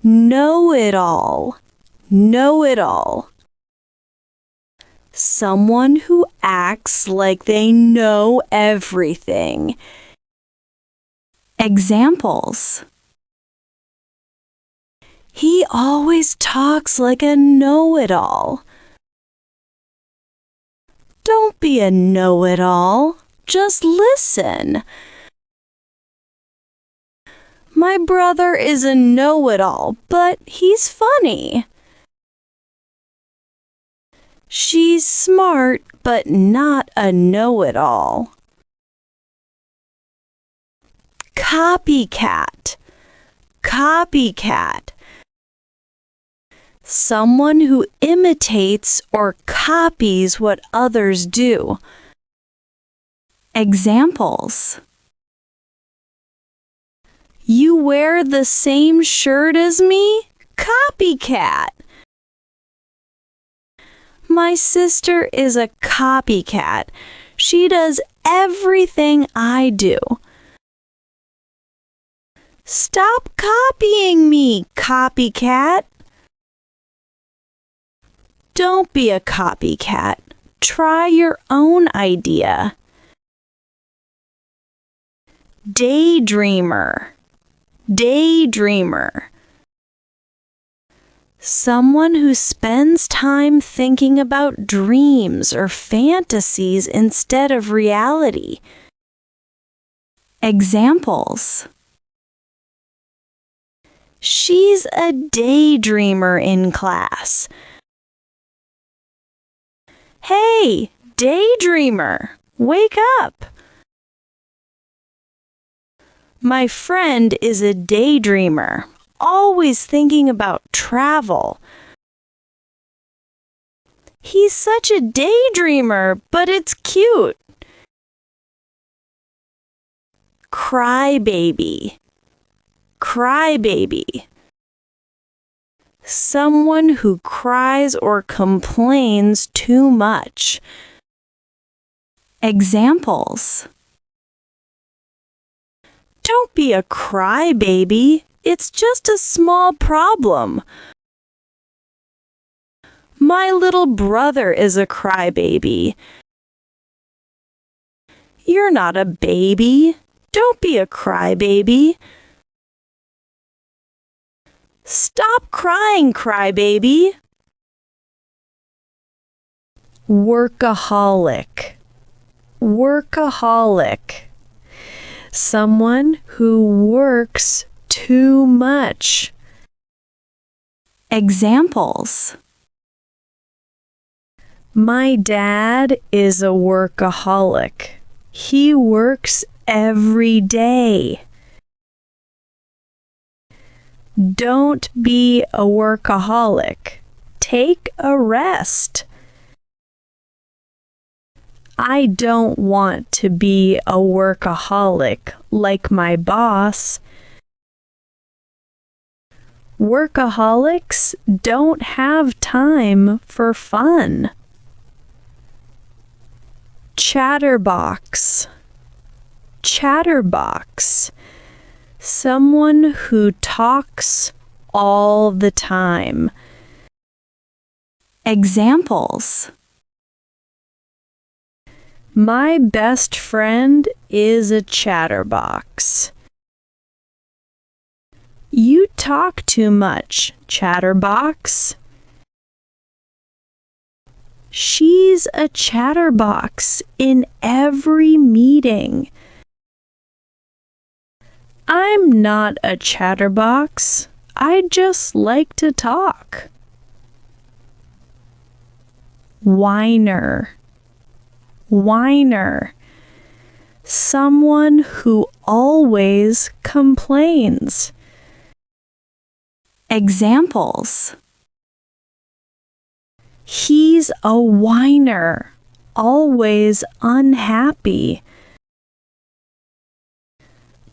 Know-it-all, know-it-all. Someone who acts like they know everything. Examples. He always talks like a know-it-all. Don't be a know-it-all. Just listen. My brother is a know-it-all, but he's funny. She's smart, but not a know-it-all. Copycat, copycat. Someone who imitates or copies what others do. Examples. You wear the same shirt as me? Copycat. My sister is a copycat. She does everything I do. Stop copying me, copycat. Don't be a copycat. Try your own idea. Daydreamer, daydreamer. Someone who spends time thinking about dreams or fantasies instead of reality. Examples. She's a daydreamer in class. Hey, daydreamer, wake up. My friend is a daydreamer, always thinking about travel. He's such a daydreamer, but it's cute. Crybaby, crybaby. Someone who cries or complains too much. Examples. Don't be a crybaby. It's just a small problem. My little brother is a crybaby. You're not a baby. Don't be a crybaby. Stop crying, crybaby. Workaholic, workaholic. Someone who works too much. Examples. My dad is a workaholic. He works every day. Don't be a workaholic. Take a rest. I don't want to be a workaholic like my boss. Workaholics don't have time for fun. Chatterbox, chatterbox. Someone who talks all the time. Examples. My best friend is a chatterbox. You talk too much, chatterbox. She's a chatterbox in every meeting. I'm not a chatterbox. I just like to talk. Whiner, whiner. Someone who always complains. Examples. He's a whiner, always unhappy.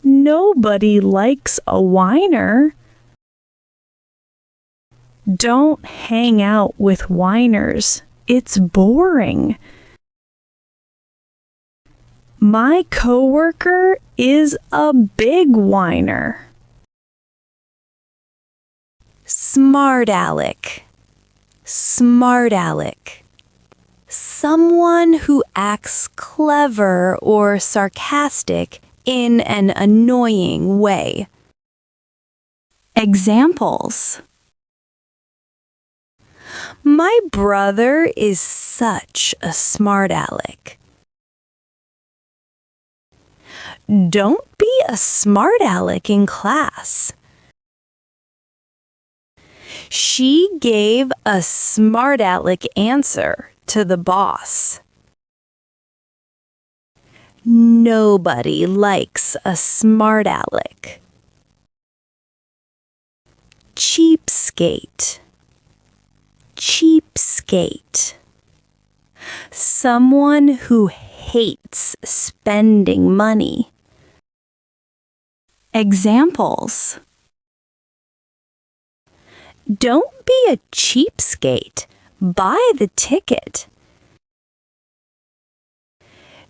Nobody likes a whiner. Don't hang out with whiners. It's boring. My coworker is a big whiner. Smart aleck. Smart aleck. Someone who acts clever or sarcastic in an annoying way. Examples. My brother is such a smart aleck. Don't be a smart aleck in class. She gave a smart aleck answer to the boss. Nobody likes a smart aleck. Cheapskate. Cheapskate. Someone who hates spending money. Examples. Don't be a cheapskate. Buy the ticket.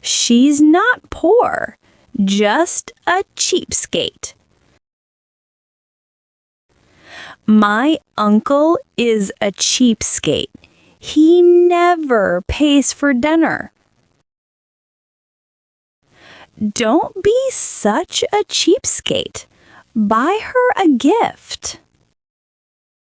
She's not poor, just a cheapskate. My uncle is a cheapskate. He never pays for dinner. Don't be such a cheapskate. Buy her a gift.